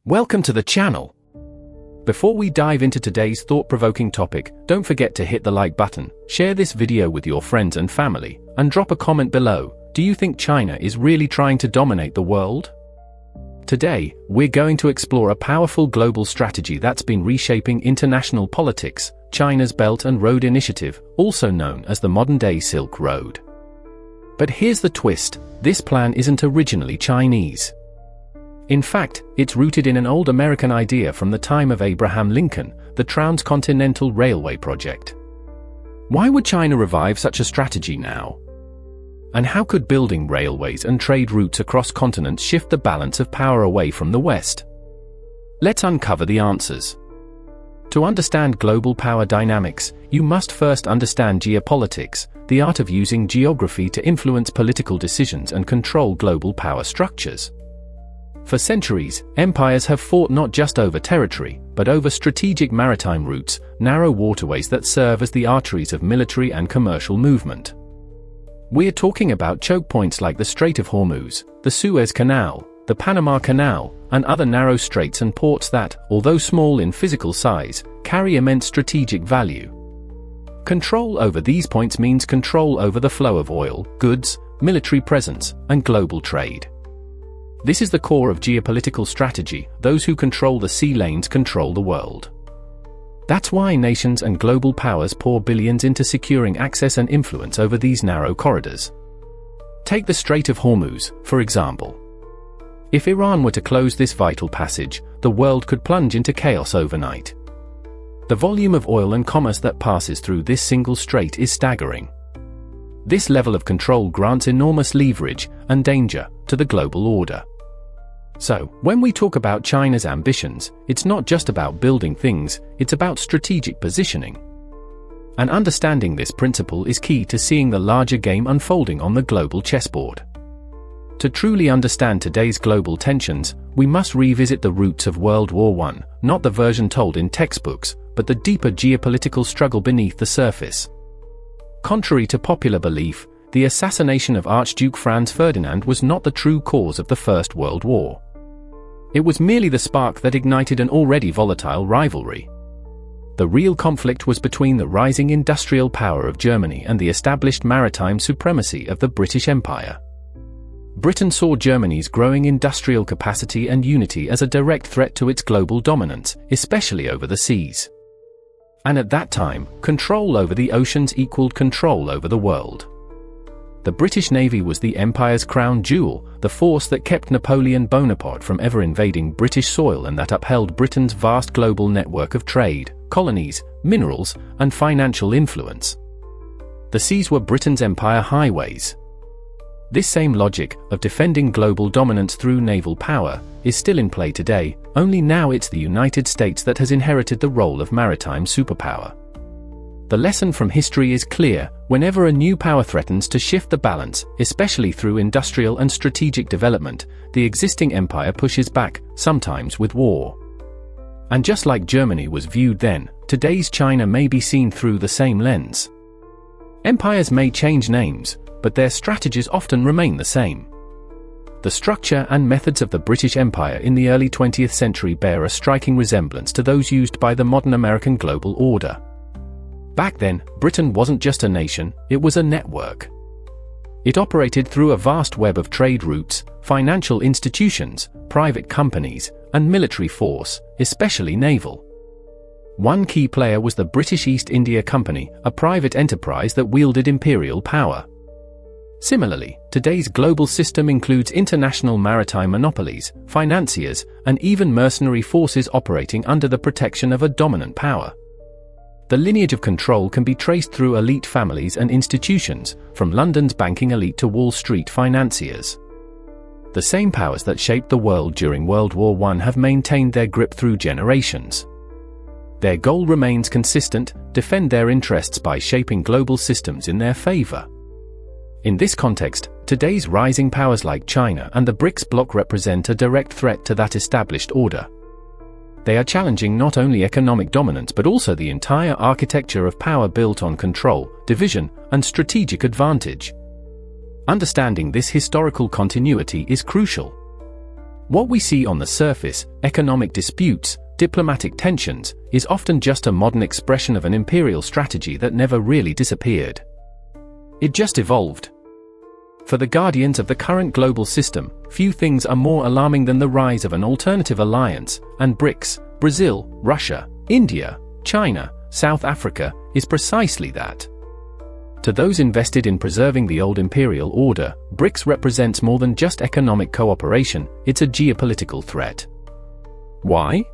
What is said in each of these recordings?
Welcome to the channel. Before we dive into today's thought-provoking topic, don't forget to hit the like button, share this video with your friends and family, and drop a comment below. Do you think China is really trying to dominate the world? Today, we're going to explore a powerful global strategy that's been reshaping international politics, China's Belt and Road Initiative, also known as the modern-day Silk Road. But here's the twist: this plan isn't originally Chinese. In fact, it's rooted in an old American idea from the time of Abraham Lincoln, the Transcontinental Railway project. Why would China revive such a strategy now? And how could building railways and trade routes across continents shift the balance of power away from the West? Let's uncover the answers. To understand global power dynamics, you must first understand geopolitics, the art of using geography to influence political decisions and control global power structures. For centuries, empires have fought not just over territory, but over strategic maritime routes, narrow waterways that serve as the arteries of military and commercial movement. We're talking about choke points like the Strait of Hormuz, the Suez Canal, the Panama Canal, and other narrow straits and ports that, although small in physical size, carry immense strategic value. Control over these points means control over the flow of oil, goods, military presence, and global trade. This is the core of geopolitical strategy. Those who control the sea lanes control the world. That's why nations and global powers pour billions into securing access and influence over these narrow corridors. Take the Strait of Hormuz, for example. If Iran were to close this vital passage, the world could plunge into chaos overnight. The volume of oil and commerce that passes through this single strait is staggering. This level of control grants enormous leverage and danger to the global order. So, when we talk about China's ambitions, it's not just about building things, it's about strategic positioning. And understanding this principle is key to seeing the larger game unfolding on the global chessboard. To truly understand today's global tensions, we must revisit the roots of World War I, not the version told in textbooks, but the deeper geopolitical struggle beneath the surface. Contrary to popular belief, the assassination of Archduke Franz Ferdinand was not the true cause of the First World War. It was merely the spark that ignited an already volatile rivalry. The real conflict was between the rising industrial power of Germany and the established maritime supremacy of the British Empire. Britain saw Germany's growing industrial capacity and unity as a direct threat to its global dominance, especially over the seas. And at that time, control over the oceans equaled control over the world. The British Navy was the empire's crown jewel, the force that kept Napoleon Bonaparte from ever invading British soil and that upheld Britain's vast global network of trade, colonies, minerals, and financial influence. The seas were Britain's empire highways. This same logic, of defending global dominance through naval power, is still in play today, only now it's the United States that has inherited the role of maritime superpower. The lesson from history is clear: whenever a new power threatens to shift the balance, especially through industrial and strategic development, the existing empire pushes back, sometimes with war. And just like Germany was viewed then, today's China may be seen through the same lens. Empires may change names, but their strategies often remain the same. The structure and methods of the British Empire in the early 20th century bear a striking resemblance to those used by the modern American global order. Back then, Britain wasn't just a nation, it was a network. It operated through a vast web of trade routes, financial institutions, private companies, and military force, especially naval. One key player was the British East India Company, a private enterprise that wielded imperial power. Similarly, today's global system includes international maritime monopolies, financiers, and even mercenary forces operating under the protection of a dominant power. The lineage of control can be traced through elite families and institutions, from London's banking elite to Wall Street financiers. The same powers that shaped the world during World War I have maintained their grip through generations. Their goal remains consistent: defend their interests by shaping global systems in their favor. In this context, today's rising powers like China and the BRICS bloc represent a direct threat to that established order. They are challenging not only economic dominance but also the entire architecture of power built on control, division, and strategic advantage. Understanding this historical continuity is crucial. What we see on the surface, economic disputes, diplomatic tensions, is often just a modern expression of an imperial strategy that never really disappeared. It just evolved. For the guardians of the current global system, few things are more alarming than the rise of an alternative alliance, and BRICS, Brazil, Russia, India, China, South Africa, is precisely that. To those invested in preserving the old imperial order, BRICS represents more than just economic cooperation, it's a geopolitical threat. Why?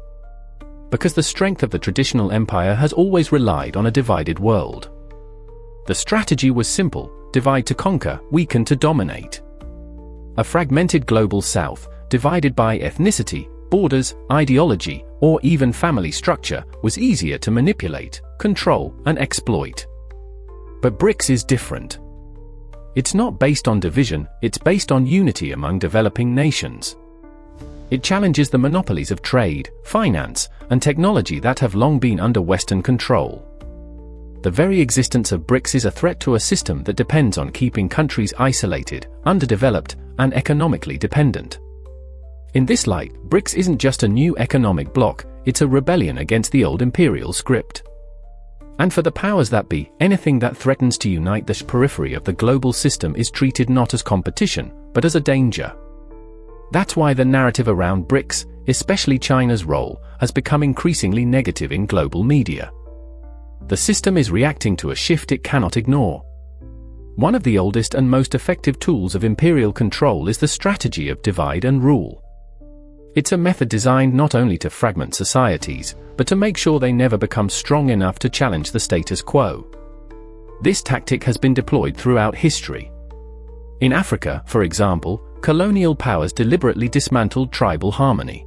Because the strength of the traditional empire has always relied on a divided world. The strategy was simple: divide to conquer, weaken to dominate. A fragmented global south, divided by ethnicity, borders, ideology, or even family structure, was easier to manipulate, control, and exploit. But BRICS is different. It's not based on division, it's based on unity among developing nations. It challenges the monopolies of trade, finance, and technology that have long been under Western control. The very existence of BRICS is a threat to a system that depends on keeping countries isolated, underdeveloped, and economically dependent. In this light, BRICS isn't just a new economic bloc, it's a rebellion against the old imperial script. And for the powers that be, anything that threatens to unite the periphery of the global system is treated not as competition, but as a danger. That's why the narrative around BRICS, especially China's role, has become increasingly negative in global media. The system is reacting to a shift it cannot ignore. One of the oldest and most effective tools of imperial control is the strategy of divide and rule. It's a method designed not only to fragment societies, but to make sure they never become strong enough to challenge the status quo. This tactic has been deployed throughout history. In Africa, for example, colonial powers deliberately dismantled tribal harmony.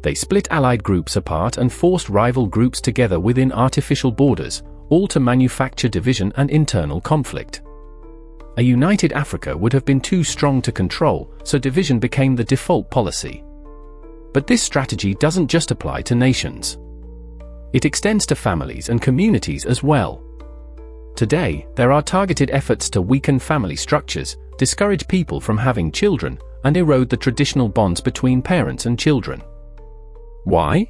They split allied groups apart and forced rival groups together within artificial borders, all to manufacture division and internal conflict. A united Africa would have been too strong to control, so division became the default policy. But this strategy doesn't just apply to nations. It extends to families and communities as well. Today, there are targeted efforts to weaken family structures, discourage people from having children, and erode the traditional bonds between parents and children. Why?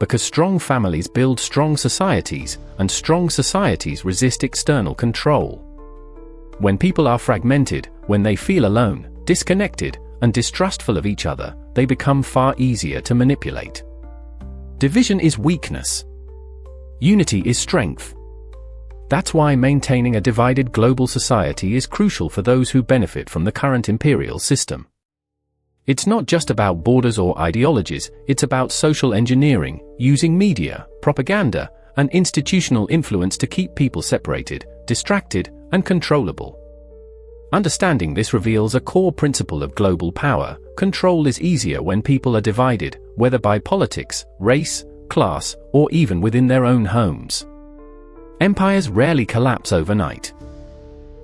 Because strong families build strong societies, and strong societies resist external control. When people are fragmented, when they feel alone, disconnected, and distrustful of each other, they become far easier to manipulate. Division is weakness. Unity is strength. That's why maintaining a divided global society is crucial for those who benefit from the current imperial system. It's not just about borders or ideologies, it's about social engineering, using media, propaganda, and institutional influence to keep people separated, distracted, and controllable. Understanding this reveals a core principle of global power: control is easier when people are divided, whether by politics, race, class, or even within their own homes. Empires rarely collapse overnight.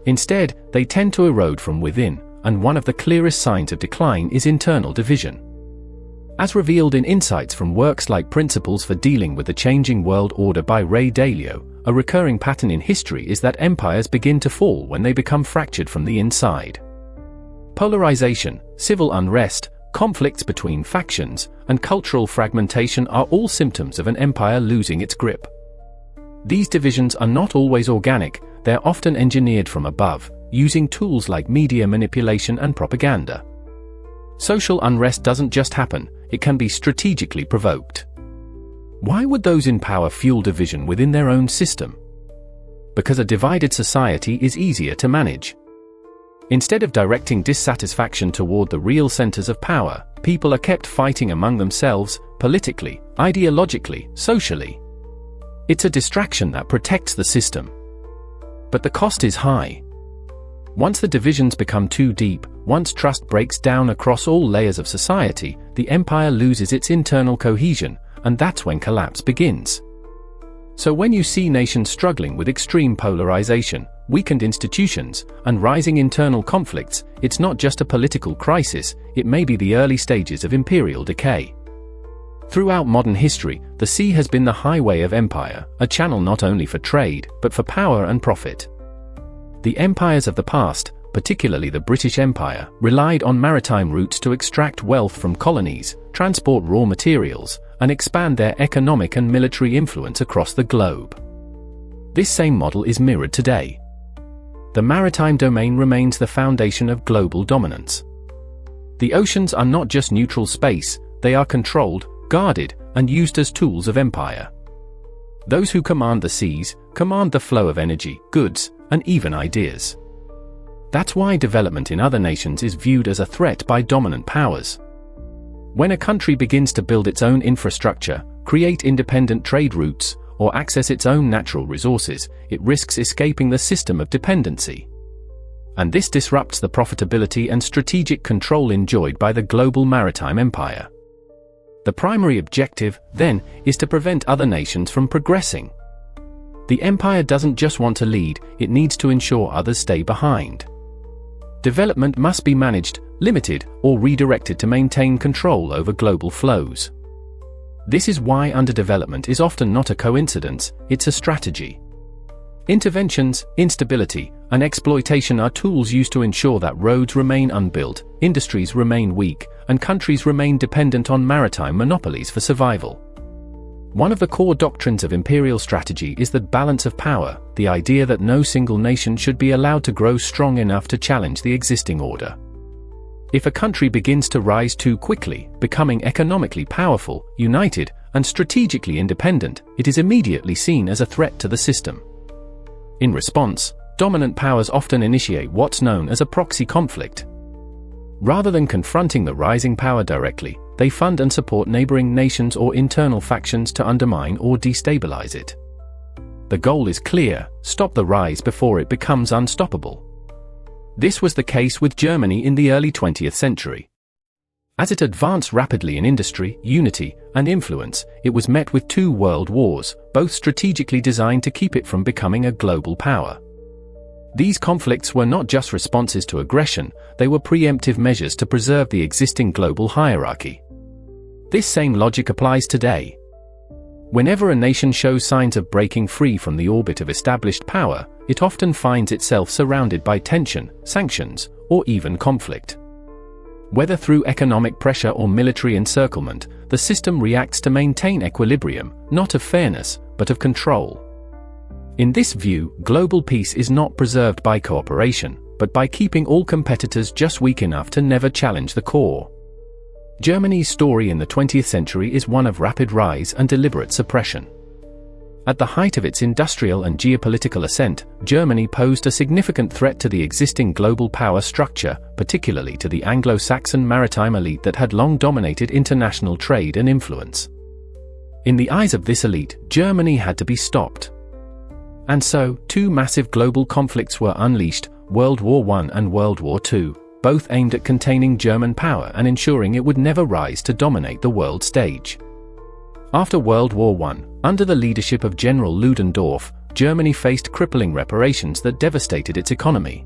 Instead, they tend to erode from within, and one of the clearest signs of decline is internal division. As revealed in insights from works like Principles for Dealing with the Changing World Order by Ray Dalio, a recurring pattern in history is that empires begin to fall when they become fractured from the inside. Polarization, civil unrest, conflicts between factions, and cultural fragmentation are all symptoms of an empire losing its grip. These divisions are not always organic, they're often engineered from above, using tools like media manipulation and propaganda. Social unrest doesn't just happen, it can be strategically provoked. Why would those in power fuel division within their own system? Because a divided society is easier to manage. Instead of directing dissatisfaction toward the real centers of power, people are kept fighting among themselves, politically, ideologically, socially. It's a distraction that protects the system. But the cost is high. Once the divisions become too deep, once trust breaks down across all layers of society, the empire loses its internal cohesion, and that's when collapse begins. So when you see nations struggling with extreme polarization, weakened institutions, and rising internal conflicts, it's not just a political crisis, it may be the early stages of imperial decay. Throughout modern history, the sea has been the highway of empire, a channel not only for trade, but for power and profit. The empires of the past, particularly the British Empire, relied on maritime routes to extract wealth from colonies, transport raw materials, and expand their economic and military influence across the globe. This same model is mirrored today. The maritime domain remains the foundation of global dominance. The oceans are not just neutral space, they are controlled, guarded, and used as tools of empire. Those who command the seas command the flow of energy, goods, and even ideas. That's why development in other nations is viewed as a threat by dominant powers. When a country begins to build its own infrastructure, create independent trade routes, or access its own natural resources, it risks escaping the system of dependency. And this disrupts the profitability and strategic control enjoyed by the global maritime empire. The primary objective, then, is to prevent other nations from progressing. The empire doesn't just want to lead, it needs to ensure others stay behind. Development must be managed, limited, or redirected to maintain control over global flows. This is why underdevelopment is often not a coincidence, it's a strategy. Interventions, instability, and exploitation are tools used to ensure that roads remain unbuilt, industries remain weak, and countries remain dependent on maritime monopolies for survival. One of the core doctrines of imperial strategy is the balance of power, the idea that no single nation should be allowed to grow strong enough to challenge the existing order. If a country begins to rise too quickly, becoming economically powerful, united, and strategically independent, it is immediately seen as a threat to the system. In response, dominant powers often initiate what's known as a proxy conflict. Rather than confronting the rising power directly, they fund and support neighboring nations or internal factions to undermine or destabilize it. The goal is clear: stop the rise before it becomes unstoppable. This was the case with Germany in the early 20th century. As it advanced rapidly in industry, unity, and influence, it was met with 2 world wars, both strategically designed to keep it from becoming a global power. These conflicts were not just responses to aggression, they were preemptive measures to preserve the existing global hierarchy. This same logic applies today. Whenever a nation shows signs of breaking free from the orbit of established power, it often finds itself surrounded by tension, sanctions, or even conflict. Whether through economic pressure or military encirclement, the system reacts to maintain equilibrium, not of fairness, but of control. In this view, global peace is not preserved by cooperation, but by keeping all competitors just weak enough to never challenge the core. Germany's story in the 20th century is one of rapid rise and deliberate suppression. At the height of its industrial and geopolitical ascent, Germany posed a significant threat to the existing global power structure, particularly to the Anglo-Saxon maritime elite that had long dominated international trade and influence. In the eyes of this elite, Germany had to be stopped. And so, 2 massive global conflicts were unleashed, World War I and World War II, both aimed at containing German power and ensuring it would never rise to dominate the world stage. After World War I, under the leadership of General Ludendorff, Germany faced crippling reparations that devastated its economy.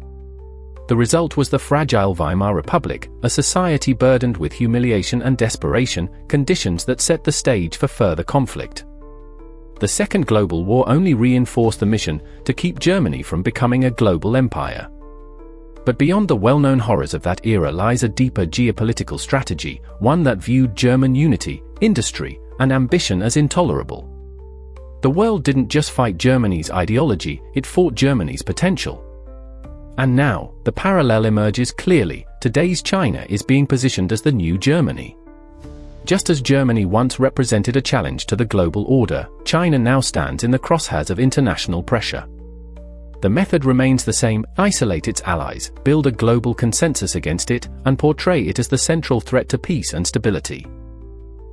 The result was the fragile Weimar Republic, a society burdened with humiliation and desperation, conditions that set the stage for further conflict. The Second Global War only reinforced the mission to keep Germany from becoming a global empire. But beyond the well-known horrors of that era lies a deeper geopolitical strategy, one that viewed German unity, industry, and ambition as intolerable. The world didn't just fight Germany's ideology, it fought Germany's potential. And now, the parallel emerges clearly: today's China is being positioned as the new Germany. Just as Germany once represented a challenge to the global order, China now stands in the crosshairs of international pressure. The method remains the same: isolate its allies, build a global consensus against it, and portray it as the central threat to peace and stability.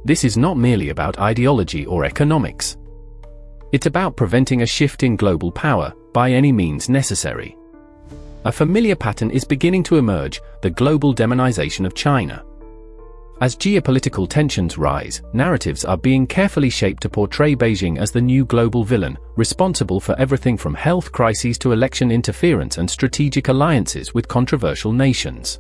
This is not merely about ideology or economics. It's about preventing a shift in global power, by any means necessary. A familiar pattern is beginning to emerge: the global demonization of China. As geopolitical tensions rise, narratives are being carefully shaped to portray Beijing as the new global villain, responsible for everything from health crises to election interference and strategic alliances with controversial nations.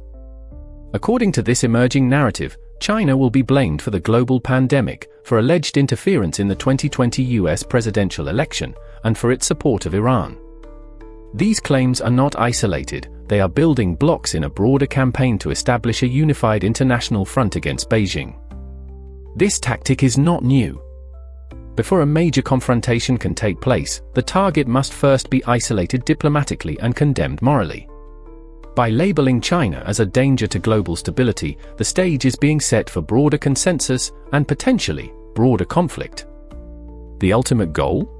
According to this emerging narrative, China will be blamed for the global pandemic, for alleged interference in the 2020 US presidential election, and for its support of Iran. These claims are not isolated, they are building blocks in a broader campaign to establish a unified international front against Beijing. This tactic is not new. Before a major confrontation can take place, the target must first be isolated diplomatically and condemned morally. By labeling China as a danger to global stability, the stage is being set for broader consensus and potentially broader conflict. The ultimate goal?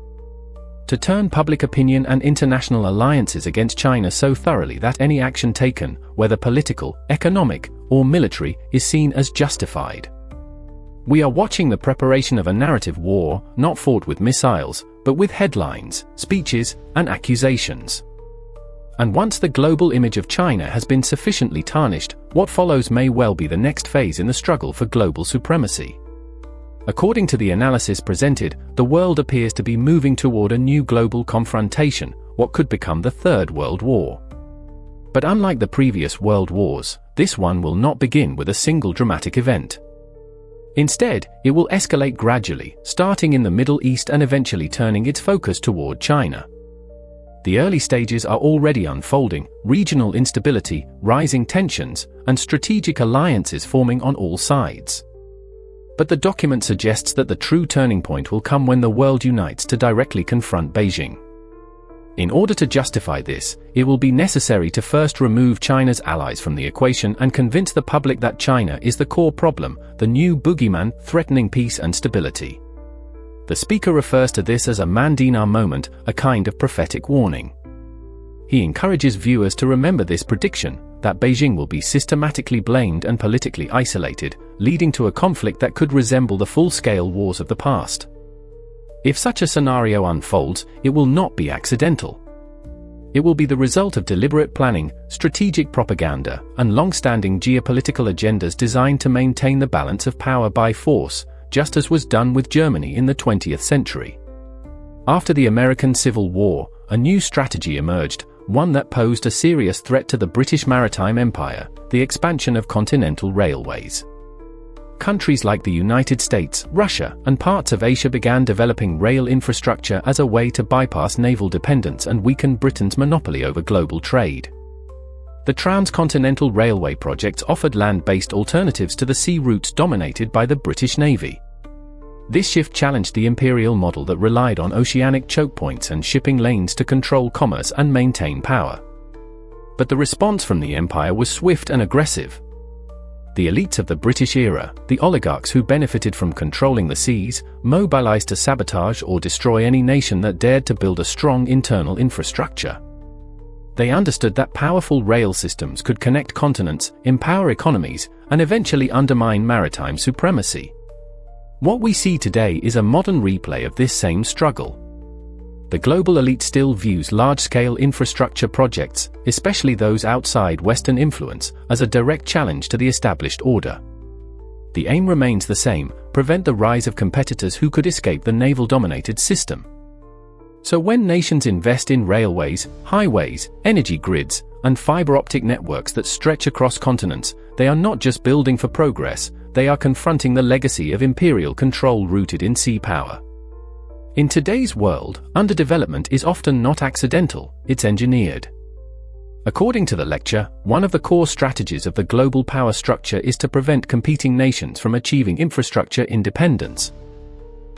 To turn public opinion and international alliances against China so thoroughly that any action taken, whether political, economic, or military, is seen as justified. We are watching the preparation of a narrative war, not fought with missiles, but with headlines, speeches, and accusations. And once the global image of China has been sufficiently tarnished, what follows may well be the next phase in the struggle for global supremacy. According to the analysis presented, the world appears to be moving toward a new global confrontation, what could become the Third World War. But unlike the previous world wars, this one will not begin with a single dramatic event. Instead, it will escalate gradually, starting in the Middle East and eventually turning its focus toward China. The early stages are already unfolding: regional instability, rising tensions, and strategic alliances forming on all sides. But the document suggests that the true turning point will come when the world unites to directly confront Beijing. In order to justify this, it will be necessary to first remove China's allies from the equation and convince the public that China is the core problem, the new boogeyman threatening peace and stability. The speaker refers to this as a Mandina moment, a kind of prophetic warning. He encourages viewers to remember this prediction, that Beijing will be systematically blamed and politically isolated, leading to a conflict that could resemble the full-scale wars of the past. If such a scenario unfolds, it will not be accidental. It will be the result of deliberate planning, strategic propaganda, and long-standing geopolitical agendas designed to maintain the balance of power by force, just as was done with Germany in the 20th century. After the American Civil War, a new strategy emerged, one that posed a serious threat to the British Maritime Empire: the expansion of continental railways. Countries like the United States, Russia, and parts of Asia began developing rail infrastructure as a way to bypass naval dependence and weaken Britain's monopoly over global trade. The transcontinental railway projects offered land-based alternatives to the sea routes dominated by the British Navy. This shift challenged the imperial model that relied on oceanic choke points and shipping lanes to control commerce and maintain power. But the response from the empire was swift and aggressive. The elites of the British era, the oligarchs who benefited from controlling the seas, mobilized to sabotage or destroy any nation that dared to build a strong internal infrastructure. They understood that powerful rail systems could connect continents, empower economies, and eventually undermine maritime supremacy. What we see today is a modern replay of this same struggle. The global elite still views large-scale infrastructure projects, especially those outside Western influence, as a direct challenge to the established order. The aim remains the same: prevent the rise of competitors who could escape the naval-dominated system. So when nations invest in railways, highways, energy grids, and fiber-optic networks that stretch across continents, they are not just building for progress, they are confronting the legacy of imperial control rooted in sea power. In today's world, underdevelopment is often not accidental, it's engineered. According to the lecture, one of the core strategies of the global power structure is to prevent competing nations from achieving infrastructure independence.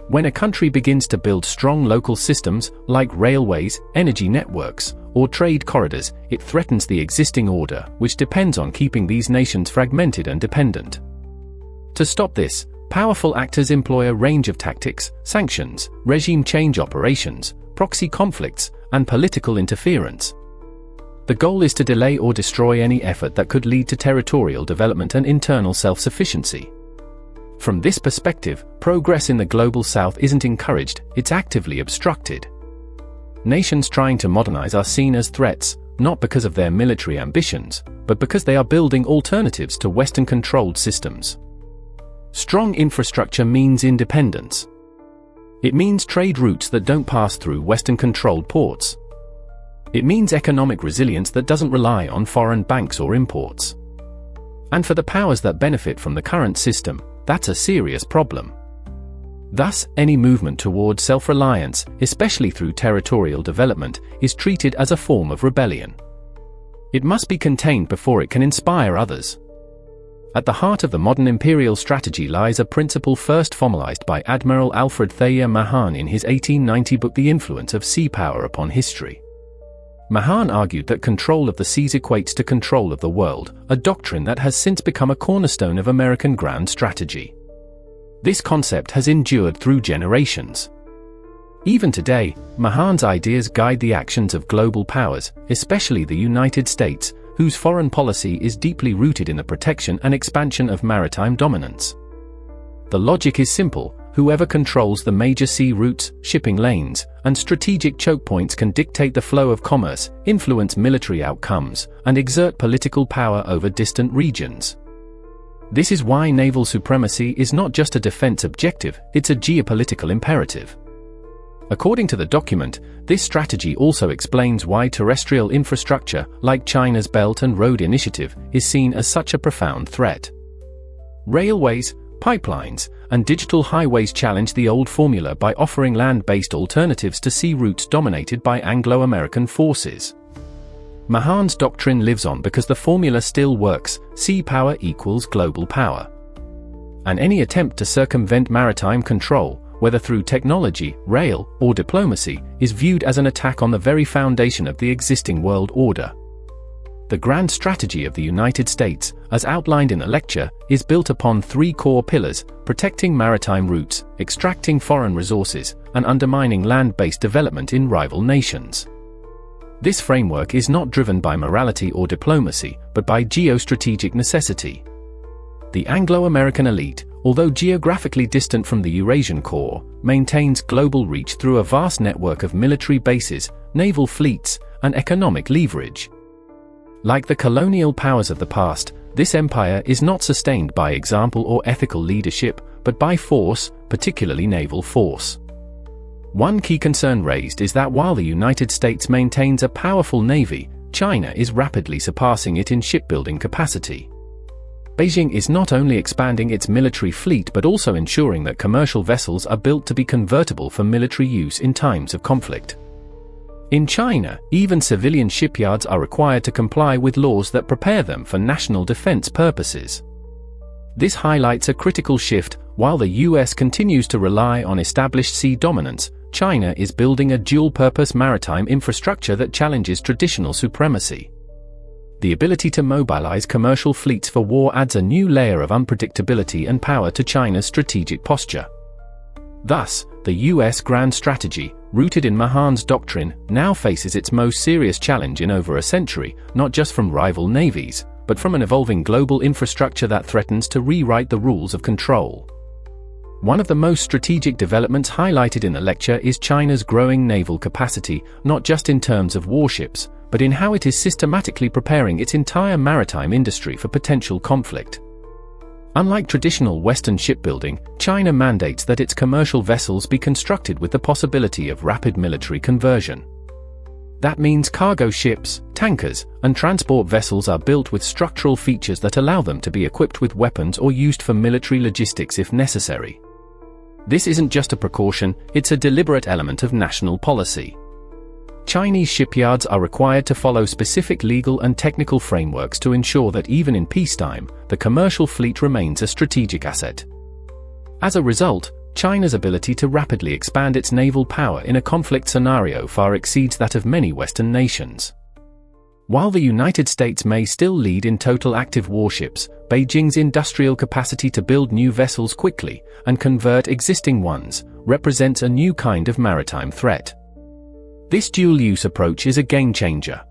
When a country begins to build strong local systems, like railways, energy networks, or trade corridors, it threatens the existing order, which depends on keeping these nations fragmented and dependent. To stop this, powerful actors employ a range of tactics: sanctions, regime change operations, proxy conflicts, and political interference. The goal is to delay or destroy any effort that could lead to territorial development and internal self-sufficiency. From this perspective, progress in the global south isn't encouraged, it's actively obstructed. Nations trying to modernize are seen as threats, not because of their military ambitions, but because they are building alternatives to Western-controlled systems. Strong infrastructure means independence. It means trade routes that don't pass through Western-controlled ports. It means economic resilience that doesn't rely on foreign banks or imports. And for the powers that benefit from the current system, that's a serious problem. Thus, any movement toward self-reliance, especially through territorial development, is treated as a form of rebellion. It must be contained before it can inspire others. At the heart of the modern imperial strategy lies a principle first formalized by Admiral Alfred Thayer Mahan in his 1890 book The Influence of Sea Power Upon History. Mahan argued that control of the seas equates to control of the world, a doctrine that has since become a cornerstone of American grand strategy. This concept has endured through generations. Even today, Mahan's ideas guide the actions of global powers, especially the United States, whose foreign policy is deeply rooted in the protection and expansion of maritime dominance. The logic is simple: whoever controls the major sea routes, shipping lanes, and strategic choke points can dictate the flow of commerce, influence military outcomes, and exert political power over distant regions. This is why naval supremacy is not just a defense objective, it's a geopolitical imperative. According to the document, this strategy also explains why terrestrial infrastructure, like China's Belt and Road Initiative, is seen as such a profound threat. Railways, pipelines, and digital highways challenge the old formula by offering land-based alternatives to sea routes dominated by Anglo-American forces. Mahan's doctrine lives on because the formula still works: sea power equals global power. And any attempt to circumvent maritime control, whether through technology, rail, or diplomacy, is viewed as an attack on the very foundation of the existing world order. The grand strategy of the United States, as outlined in the lecture, is built upon three core pillars: protecting maritime routes, extracting foreign resources, and undermining land-based development in rival nations. This framework is not driven by morality or diplomacy, but by geostrategic necessity. The Anglo-American elite, although geographically distant from the Eurasian core, maintains global reach through a vast network of military bases, naval fleets, and economic leverage. Like the colonial powers of the past, this empire is not sustained by example or ethical leadership, but by force, particularly naval force. One key concern raised is that while the United States maintains a powerful navy, China is rapidly surpassing it in shipbuilding capacity. Beijing is not only expanding its military fleet but also ensuring that commercial vessels are built to be convertible for military use in times of conflict. In China, even civilian shipyards are required to comply with laws that prepare them for national defense purposes. This highlights a critical shift. While the US continues to rely on established sea dominance, China is building a dual-purpose maritime infrastructure that challenges traditional supremacy. The ability to mobilize commercial fleets for war adds a new layer of unpredictability and power to China's strategic posture. Thus, the US grand strategy, rooted in Mahan's doctrine, now faces its most serious challenge in over a century, not just from rival navies, but from an evolving global infrastructure that threatens to rewrite the rules of control. One of the most strategic developments highlighted in the lecture is China's growing naval capacity, not just in terms of warships, but in how it is systematically preparing its entire maritime industry for potential conflict. Unlike traditional Western shipbuilding, China mandates that its commercial vessels be constructed with the possibility of rapid military conversion. That means cargo ships, tankers, and transport vessels are built with structural features that allow them to be equipped with weapons or used for military logistics if necessary. This isn't just a precaution, it's a deliberate element of national policy. Chinese shipyards are required to follow specific legal and technical frameworks to ensure that even in peacetime, the commercial fleet remains a strategic asset. As a result, China's ability to rapidly expand its naval power in a conflict scenario far exceeds that of many Western nations. While the United States may still lead in total active warships, Beijing's industrial capacity to build new vessels quickly and convert existing ones represents a new kind of maritime threat. This dual-use approach is a game-changer.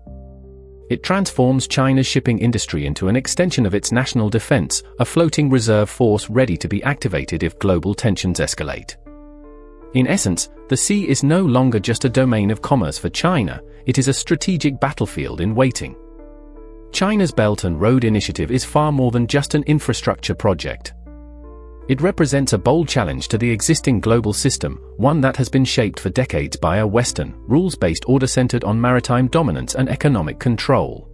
It transforms China's shipping industry into an extension of its national defense, a floating reserve force ready to be activated if global tensions escalate. In essence, the sea is no longer just a domain of commerce for China, it is a strategic battlefield in waiting. China's Belt and Road Initiative is far more than just an infrastructure project. It represents a bold challenge to the existing global system, one that has been shaped for decades by a Western, rules-based order centered on maritime dominance and economic control.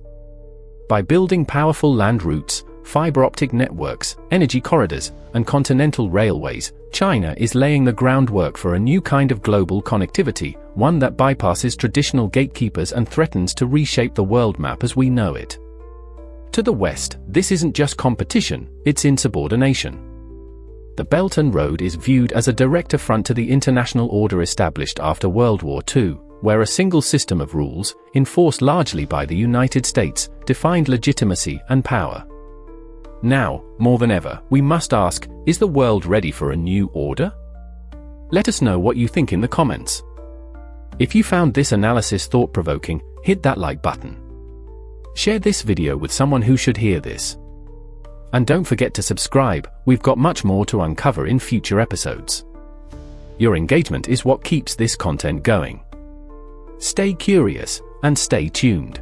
By building powerful land routes, fiber-optic networks, energy corridors, and continental railways, China is laying the groundwork for a new kind of global connectivity, one that bypasses traditional gatekeepers and threatens to reshape the world map as we know it. To the west, this isn't just competition, it's insubordination. The Belt and Road is viewed as a direct affront to the international order established after World War II, where a single system of rules, enforced largely by the United States, defined legitimacy and power. Now, more than ever, we must ask, is the world ready for a new order? Let us know what you think in the comments. If you found this analysis thought-provoking, hit that like button. Share this video with someone who should hear this. And don't forget to subscribe, we've got much more to uncover in future episodes. Your engagement is what keeps this content going. Stay curious, and stay tuned.